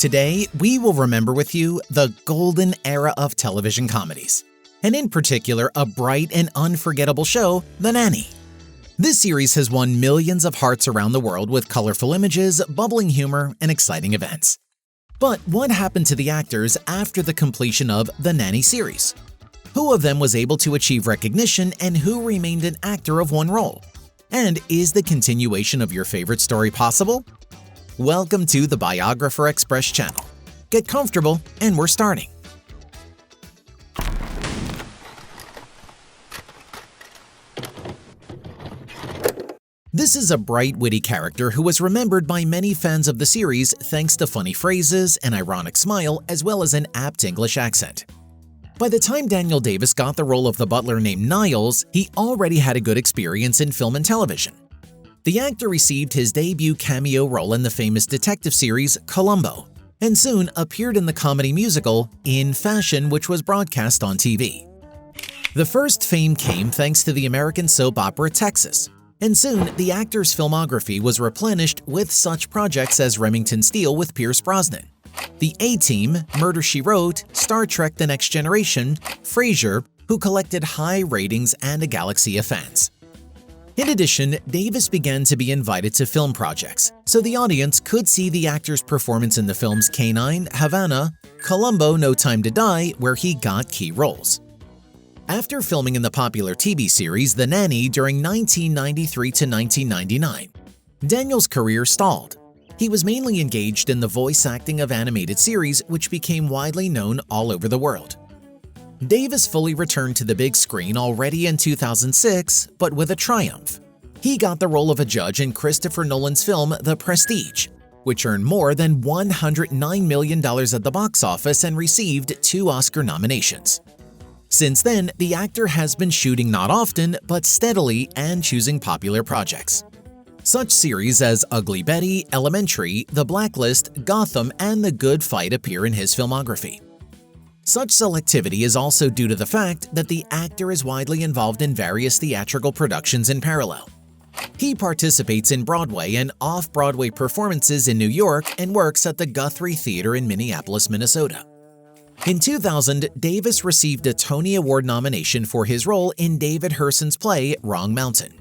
Today, we will remember with you the golden era of television comedies, and in particular, a bright and unforgettable show, The Nanny. This series has won millions of hearts around the world with colorful images, bubbling humor, and exciting events. But what happened to the actors after the completion of The Nanny series? Who of them was able to achieve recognition and who remained an actor of one role? And is the continuation of your favorite story possible? Welcome to the Biographer Express channel. Get comfortable, and we're starting. This is a bright, witty character who was remembered by many fans of the series thanks to funny phrases, an ironic smile, as well as an apt English accent. By the time Daniel Davis got the role of the butler named Niles, he already had a good experience in film and television. The actor received his debut cameo role in the famous detective series Columbo, and soon appeared in the comedy musical In Fashion, which was broadcast on TV. The first fame came thanks to the American soap opera Texas, and soon the actor's filmography was replenished with such projects as Remington Steele with Pierce Brosnan, The A-Team, Murder, She Wrote, Star Trek The Next Generation, Frasier, who collected high ratings and a galaxy of fans. In addition, Davis began to be invited to film projects, so the audience could see the actor's performance in the films K-9, Havana, Columbo, No Time to Die, where he got key roles. After filming in the popular TV series The Nanny during 1993 to 1999, Daniel's career stalled. He was mainly engaged in the voice acting of animated series, which became widely known all over the world. Davis fully returned to the big screen already in 2006, but with a triumph. He got the role of a judge in Christopher Nolan's film The Prestige, which earned more than $109 million at the box office and received 2 Oscar nominations. Since then, the actor has been shooting not often, but steadily and choosing popular projects. Such series as Ugly Betty, Elementary, The Blacklist, Gotham, and The Good Fight appear in his filmography. Such selectivity is also due to the fact that the actor is widely involved in various theatrical productions in parallel. He participates in Broadway and off-Broadway performances in New York and works at the Guthrie Theater in Minneapolis, Minnesota. In 2000, Davis received a Tony Award nomination for his role in David Hurson's play Wrong Mountain.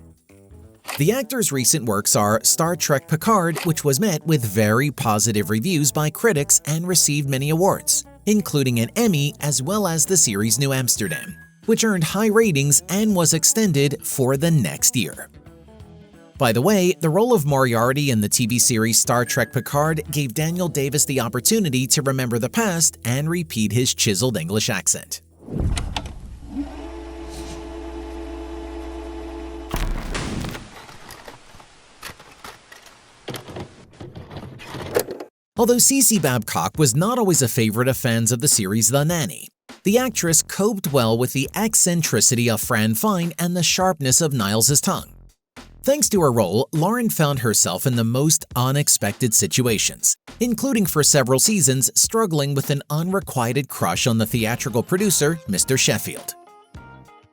The actor's recent works are Star Trek Picard, which was met with very positive reviews by critics and received many awards, including an Emmy as well as the series New Amsterdam, which earned high ratings and was extended for the next year. By the way, the role of Moriarty in the TV series Star Trek Picard gave Daniel Davis the opportunity to remember the past and repeat his chiseled English accent. Although Cece Babcock was not always a favorite of fans of the series The Nanny, the actress coped well with the eccentricity of Fran Fine and the sharpness of Niles' tongue. Thanks to her role, Lauren found herself in the most unexpected situations, including for several seasons struggling with an unrequited crush on the theatrical producer, Mr. Sheffield.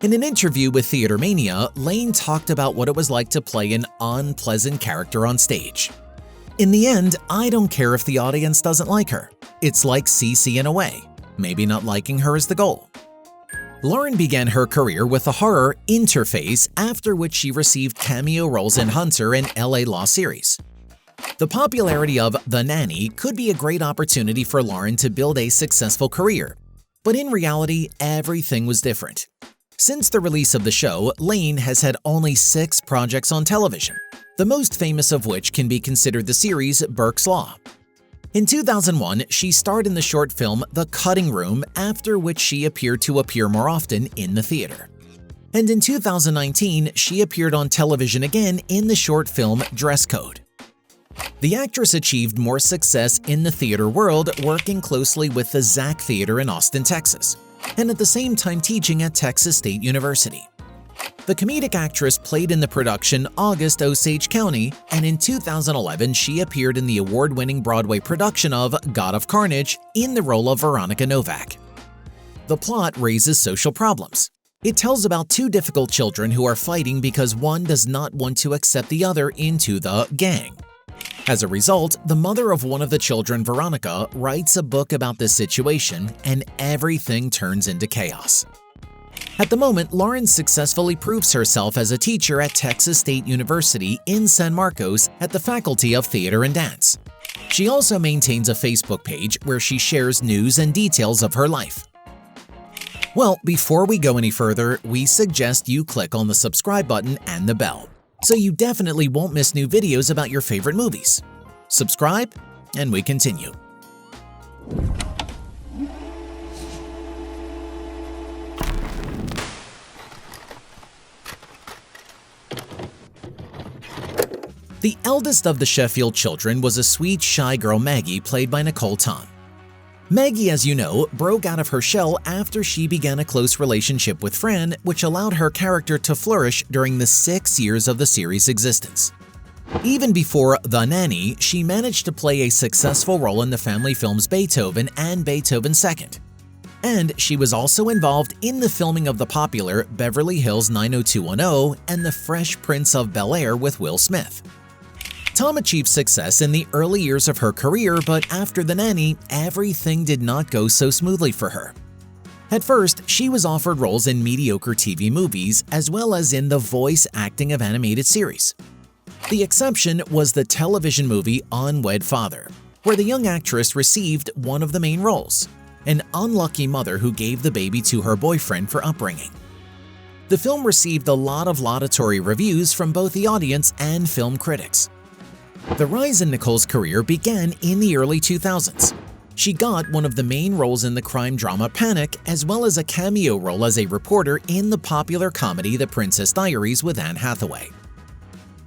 In an interview with Theater Mania, Lane talked about what it was like to play an unpleasant character on stage. In the end, I don't care if the audience doesn't like her. It's like CC in a way. Maybe not liking her is the goal. Lauren began her career with the horror Interface, after which she received cameo roles in Hunter and LA Law series. The popularity of The Nanny could be a great opportunity for Lauren to build a successful career, but in reality, everything was different. Since the release of the show, Lane has had only 6 projects on television, the most famous of which can be considered the series Burke's Law. In 2001, she starred in the short film The Cutting Room, after which she appeared to appear more often in the theater. And in 2019, she appeared on television again in the short film Dress Code. The actress achieved more success in the theater world working closely with the Zach Theater in Austin, Texas, and at the same time teaching at Texas State University. The comedic actress played in the production August Osage County, and in 2011 she appeared in the award-winning Broadway production of God of Carnage in the role of Veronica Novak. The plot raises social problems. It tells about 2 difficult children who are fighting because one does not want to accept the other into the gang. As a result, the mother of one of the children, Veronica, writes a book about this situation, and everything turns into chaos. At the moment, Lauren successfully proves herself as a teacher at Texas State University in San Marcos at the Faculty of Theater and Dance. She also maintains a Facebook page where she shares news and details of her life. Well, before we go any further, we suggest you click on the subscribe button and the bell, so you definitely won't miss new videos about your favorite movies. Subscribe, and we continue. The eldest of the Sheffield children was a sweet, shy girl, Maggie, played by Nicholle Tom. Maggie, as you know, broke out of her shell after she began a close relationship with Fran, which allowed her character to flourish during the 6 years of the series' existence. Even before The Nanny, she managed to play a successful role in the family films Beethoven and Beethoven II. And she was also involved in the filming of the popular Beverly Hills 90210 and The Fresh Prince of Bel-Air with Will Smith. Tom achieved success in the early years of her career, but after The Nanny, everything did not go so smoothly for her. At first, she was offered roles in mediocre TV movies as well as in the voice acting of animated series. The exception was the television movie Unwed Father, where the young actress received one of the main roles, an unlucky mother who gave the baby to her boyfriend for upbringing. The film received a lot of laudatory reviews from both the audience and film critics. The rise in Nicolle's career began in the early 2000s. She got one of the main roles in the crime drama Panic, as well as a cameo role as a reporter in the popular comedy The Princess Diaries with Anne Hathaway.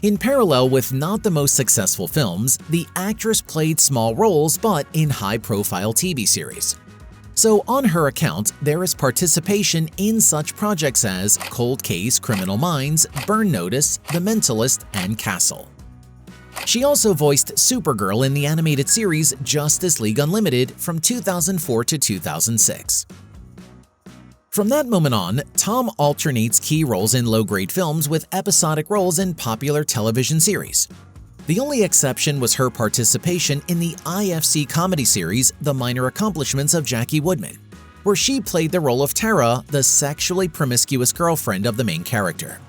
In parallel with not the most successful films, the actress played small roles but in high-profile TV series. So on her account, there is participation in such projects as Cold Case, Criminal Minds, Burn Notice, The Mentalist, and Castle. She also voiced Supergirl in the animated series Justice League Unlimited from 2004 to 2006. From that moment on, Tom alternates key roles in low-grade films with episodic roles in popular television series. The only exception was her participation in the IFC comedy series The Minor Accomplishments of Jackie Woodman, where she played the role of Tara, the sexually promiscuous girlfriend of the main character.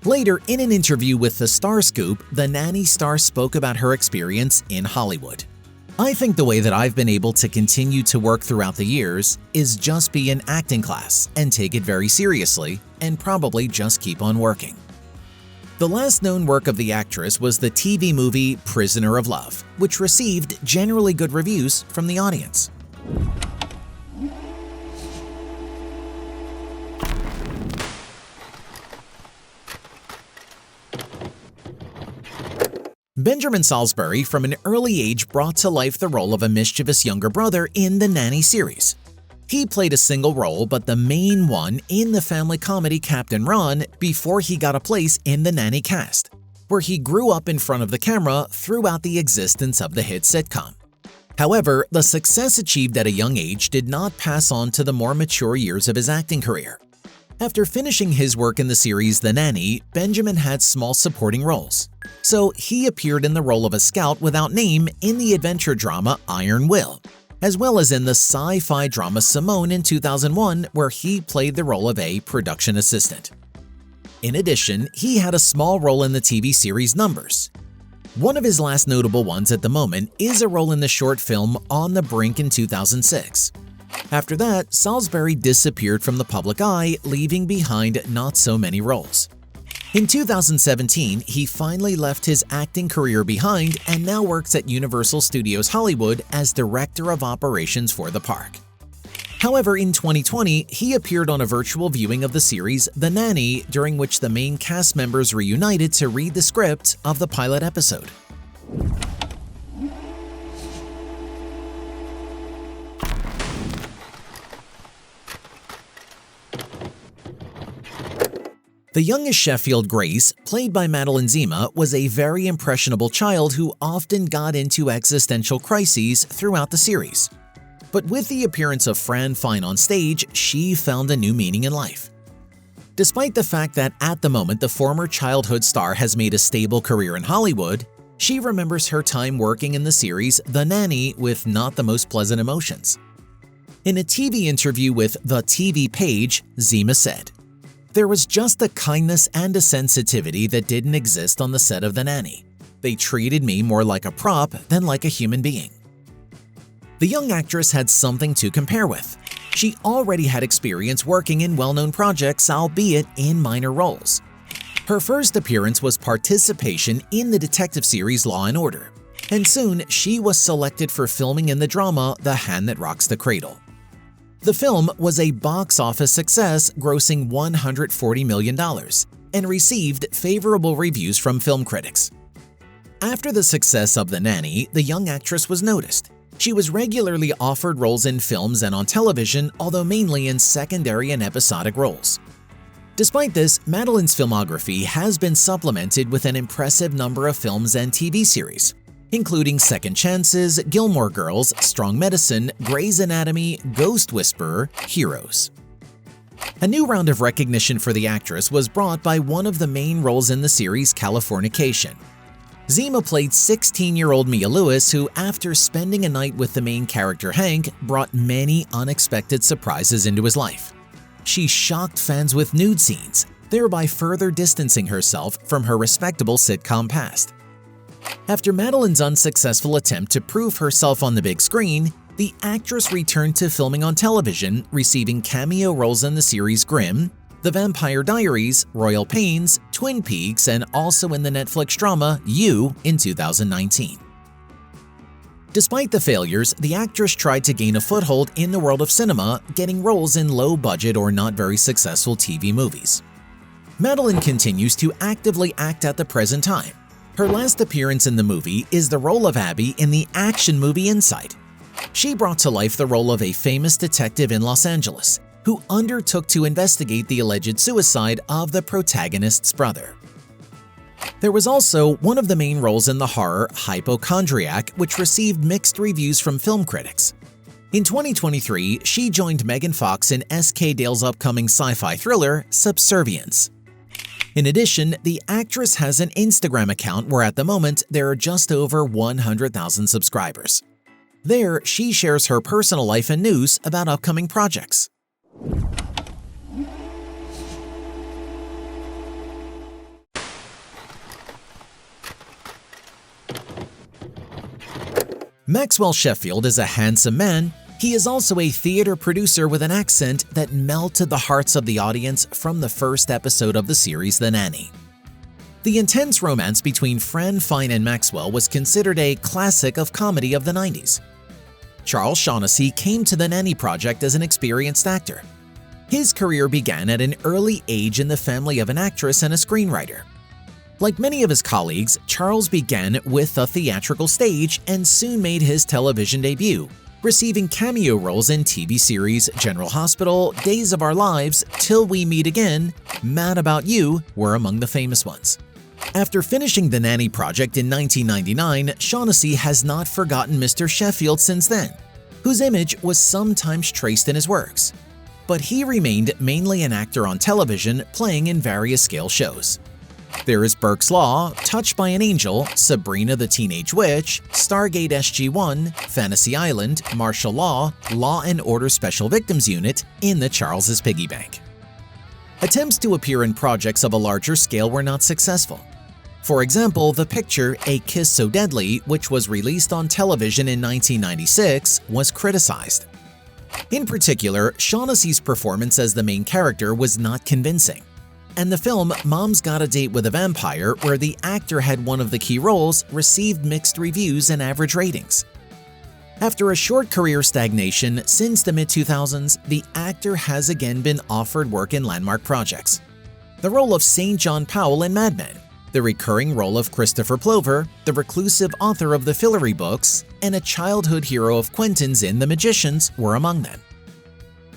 Later, in an interview with The Star Scoop, the Nanny star spoke about her experience in Hollywood. "I think the way that I've been able to continue to work throughout the years is just be in acting class and take it very seriously and probably just keep on working." The last known work of the actress was the TV movie Prisoner of Love, which received generally good reviews from the audience. Benjamin Salisbury from an early age brought to life the role of a mischievous younger brother in the Nanny series. He played a single role, but the main one in the family comedy Captain Ron before he got a place in the Nanny cast, where he grew up in front of the camera throughout the existence of the hit sitcom. However, the success achieved at a young age did not pass on to the more mature years of his acting career. After finishing his work in the series The Nanny, Benjamin had small supporting roles. So he appeared in the role of a scout without name in the adventure drama Iron Will, as well as in the sci-fi drama Simone in 2001, where he played the role of a production assistant. In addition, he had a small role in the TV series Numbers. One of his last notable ones at the moment is a role in the short film On the Brink in 2006. After that, Salisbury disappeared from the public eye, leaving behind not so many roles. In 2017, he finally left his acting career behind and now works at Universal Studios Hollywood as Director of Operations for the park. However, in 2020, he appeared on a virtual viewing of the series The Nanny, during which the main cast members reunited to read the script of the pilot episode. The youngest Sheffield, Grace, played by Madeline Zima, was a very impressionable child who often got into existential crises throughout the series. But with the appearance of Fran Fine on stage, she found a new meaning in life. Despite the fact that at the moment the former childhood star has made a stable career in Hollywood, She remembers her time working in the series The Nanny with not the most pleasant emotions. In a TV interview with The TV Page, Zima said, "There was just a kindness and a sensitivity that didn't exist on the set of The Nanny. They treated me more like a prop than like a human being." The young actress had something to compare with. She already had experience working in well-known projects, albeit in minor roles. Her first appearance was participation in the detective series Law & Order, and soon she was selected for filming in the drama The Hand That Rocks the Cradle. The film was a box office success, grossing $140 million, and received favorable reviews from film critics. After the success of The Nanny, the young actress was noticed. She was regularly offered roles in films and on television, although mainly in secondary and episodic roles. Despite this, Madeline's filmography has been supplemented with an impressive number of films and TV series, including Second Chances, Gilmore Girls, Strong Medicine, Grey's Anatomy, Ghost Whisperer, Heroes. A new round of recognition for the actress was brought by one of the main roles in the series Californication. Zima played 16-year-old Mia Lewis, who, after spending a night with the main character Hank, brought many unexpected surprises into his life. She shocked fans with nude scenes, thereby further distancing herself from her respectable sitcom past. After Madeline's unsuccessful attempt to prove herself on the big screen, the actress returned to filming on television, receiving cameo roles in the series Grimm, The Vampire Diaries, Royal Pains, Twin Peaks, and also in the Netflix drama You in 2019. Despite the failures, the actress tried to gain a foothold in the world of cinema, getting roles in low-budget or not very successful TV movies. Madeline continues to actively act at the present time. Her last appearance in the movie is the role of Abby in the action movie Inside. She brought to life the role of a famous detective in Los Angeles, who undertook to investigate the alleged suicide of the protagonist's brother. There was also one of the main roles in the horror Hypochondriac, which received mixed reviews from film critics. In 2023, she joined Megan Fox in S.K. Dale's upcoming sci-fi thriller Subservience. In addition, the actress has an Instagram account where at the moment there are just over 100,000 subscribers. There, she shares her personal life and news about upcoming projects. Maxwell Sheffield is a handsome man. He is also a theater producer with an accent that melted the hearts of the audience from the first episode of the series The Nanny. The intense romance between Fran Fine and Maxwell was considered a classic of comedy of the 90s. Charles Shaughnessy came to the Nanny project as an experienced actor. His career began at an early age in the family of an actress and a screenwriter. Like many of his colleagues, Charles began with the theatrical stage and soon made his television debut, receiving cameo roles in TV series General Hospital, Days of Our Lives, Till We Meet Again, Mad About You were among the famous ones. After finishing the Nanny project in 1999, Shaughnessy has not forgotten Mr. Sheffield since then, whose image was sometimes traced in his works. But he remained mainly an actor on television, playing in various scale shows. There is Burke's Law, Touched by an Angel, Sabrina the Teenage Witch, Stargate SG-1, Fantasy Island, Martial Law, Law & Order Special Victims Unit, in the Charles's Piggy Bank. Attempts to appear in projects of a larger scale were not successful. For example, the picture A Kiss So Deadly, which was released on television in 1996, was criticized. In particular, Shaughnessy's performance as the main character was not convincing. And the film Mom's Got a Date with a Vampire, where the actor had one of the key roles, received mixed reviews and average ratings. After a short career stagnation since the mid-2000s, the actor has again been offered work in landmark projects. The role of St. John Powell in Mad Men, the recurring role of Christopher Plover, the reclusive author of the Fillory books, and a childhood hero of Quentin's in The Magicians were among them.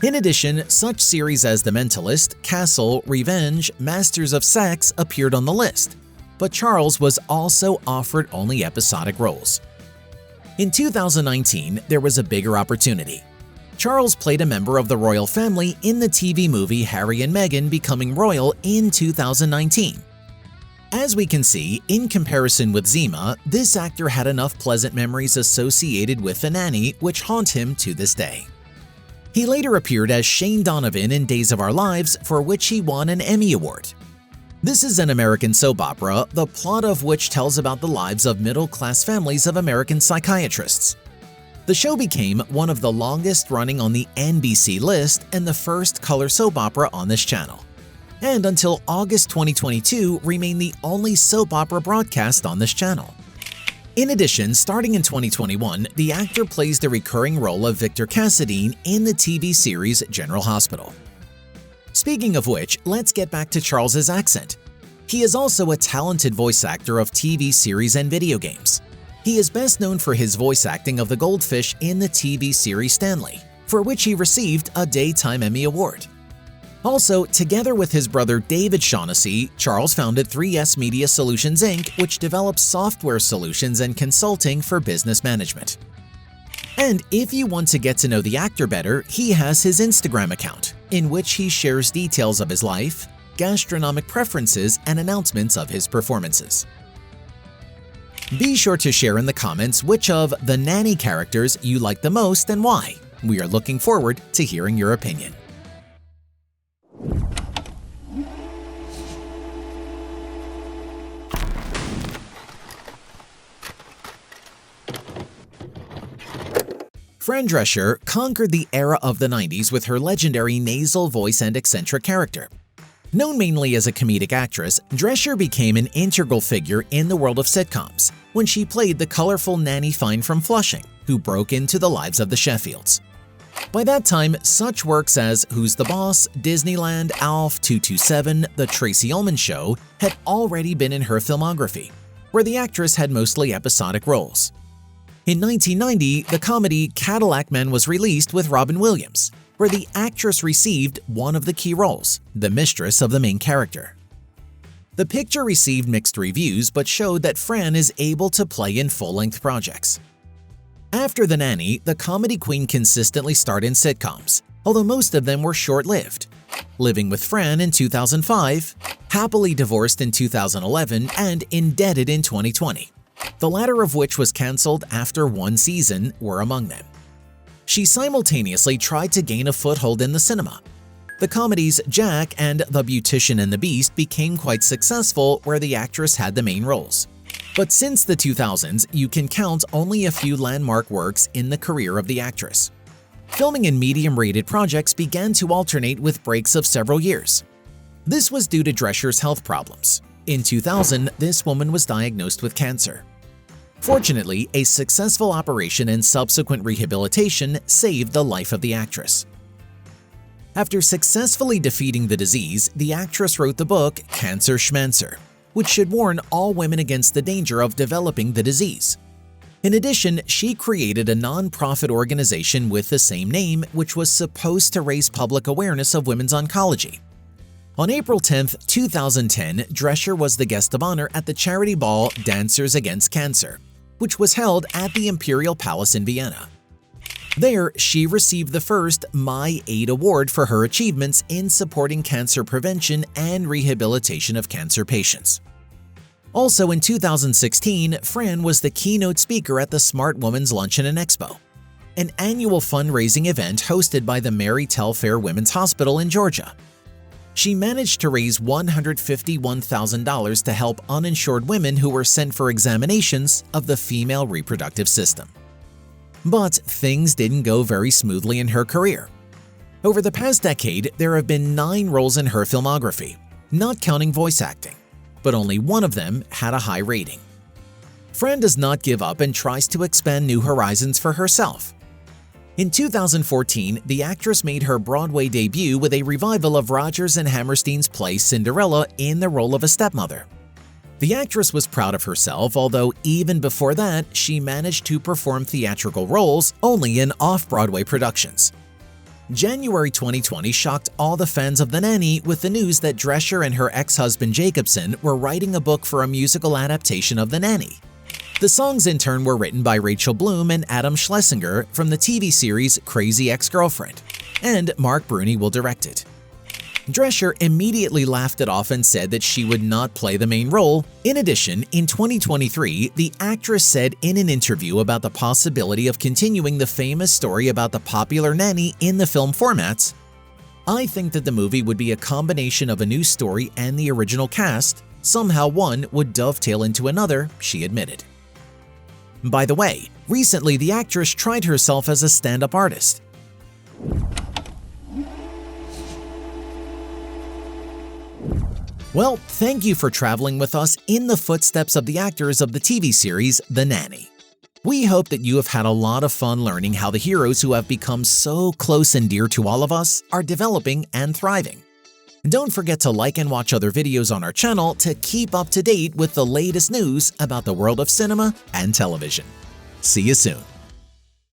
In addition, such series as The Mentalist, Castle, Revenge, Masters of Sex appeared on the list, but Charles was also offered only episodic roles. In 2019, there was a bigger opportunity. Charles played a member of the royal family in the TV movie Harry and Meghan Becoming Royal in 2019. As we can see, in comparison with Zima, this actor had enough pleasant memories associated with the Nanny which haunt him to this day. He later appeared as Shane Donovan in Days of Our Lives, for which he won an Emmy Award. This is an American soap opera, the plot of which tells about the lives of middle-class families of American psychiatrists. The show became one of the longest running on the NBC list and the first color soap opera on this channel, and until August 2022 remained the only soap opera broadcast on this channel. In addition, starting in 2021, the actor plays the recurring role of Victor Cassadine in the TV series General Hospital. Speaking of which, let's get back to Charles's accent. He is also a talented voice actor of TV series and video games. He is best known for his voice acting of the goldfish in the TV series Stanley, for which he received a Daytime Emmy Award. Also, together with his brother David Shaughnessy, Charles founded 3S Media Solutions Inc., which develops software solutions and consulting for business management. And if you want to get to know the actor better, he has his Instagram account, in which he shares details of his life, gastronomic preferences, and announcements of his performances. Be sure to share in the comments which of the Nanny characters you like the most and why. We are looking forward to hearing your opinion. Fran Drescher conquered the era of the 90s with her legendary nasal voice and eccentric character. Known mainly as a comedic actress, Drescher became an integral figure in the world of sitcoms when she played the colorful Nanny Fine from Flushing, who broke into the lives of the Sheffields. By that time, such works as Who's the Boss, Disneyland, Alf, 227, The Tracy Ullman Show had already been in her filmography, where the actress had mostly episodic roles. In 1990, the comedy Cadillac Man was released with Robin Williams, where the actress received one of the key roles, the mistress of the main character. The picture received mixed reviews but showed that Fran is able to play in full-length projects. After The Nanny, the comedy queen consistently starred in sitcoms, although most of them were short-lived. Living with Fran in 2005, Happily Divorced in 2011, and Indebted in 2020. The latter of which was cancelled after one season, were among them. She simultaneously tried to gain a foothold in the cinema. The comedies Jack and The Beautician and the Beast became quite successful, where the actress had the main roles. But since the 2000s, you can count only a few landmark works in the career of the actress. Filming in medium-rated projects began to alternate with breaks of several years. This was due to Drescher's health problems. In 2000, this woman was diagnosed with cancer. Fortunately, a successful operation and subsequent rehabilitation saved the life of the actress. After successfully defeating the disease, the actress wrote the book Cancer Schmancer, which should warn all women against the danger of developing the disease. In addition, she created a non-profit organization with the same name, which was supposed to raise public awareness of women's oncology. On April 10, 2010, Drescher was the guest of honor at the charity ball Dancers Against Cancer, which was held at the Imperial Palace in Vienna. There, she received the first My Aid Award for her achievements in supporting cancer prevention and rehabilitation of cancer patients. Also in 2016, Fran was the keynote speaker at the Smart Woman's Luncheon and Expo, an annual fundraising event hosted by the Mary Telfair Women's Hospital in Georgia. She managed to raise $151,000 to help uninsured women who were sent for examinations of the female reproductive system. But things didn't go very smoothly in her career. Over the past decade, there have been 9 roles in her filmography, not counting voice acting, but only one of them had a high rating. Fran does not give up and tries to expand new horizons for herself. In 2014, the actress made her Broadway debut with a revival of Rodgers and Hammerstein's play Cinderella in the role of a stepmother. The actress was proud of herself, although even before that, she managed to perform theatrical roles only in off-Broadway productions. January 2020 shocked all the fans of The Nanny with the news that Drescher and her ex-husband Jacobson were writing a book for a musical adaptation of The Nanny. The songs in turn were written by Rachel Bloom and Adam Schlesinger from the TV series Crazy Ex-Girlfriend, and Mark Bruni will direct it. Drescher immediately laughed it off and said that she would not play the main role. In addition, in 2023, the actress said in an interview about the possibility of continuing the famous story about the popular Nanny in the film formats, "I think that the movie would be a combination of a new story and the original cast. Somehow one would dovetail into another," she admitted. By the way, recently the actress tried herself as a stand-up artist. Well, thank you for traveling with us in the footsteps of the actors of the TV series The Nanny. We hope that you have had a lot of fun learning how the heroes who have become so close and dear to all of us are developing and thriving. Don't forget to like and watch other videos on our channel to keep up to date with the latest news about the world of cinema and television. See you soon.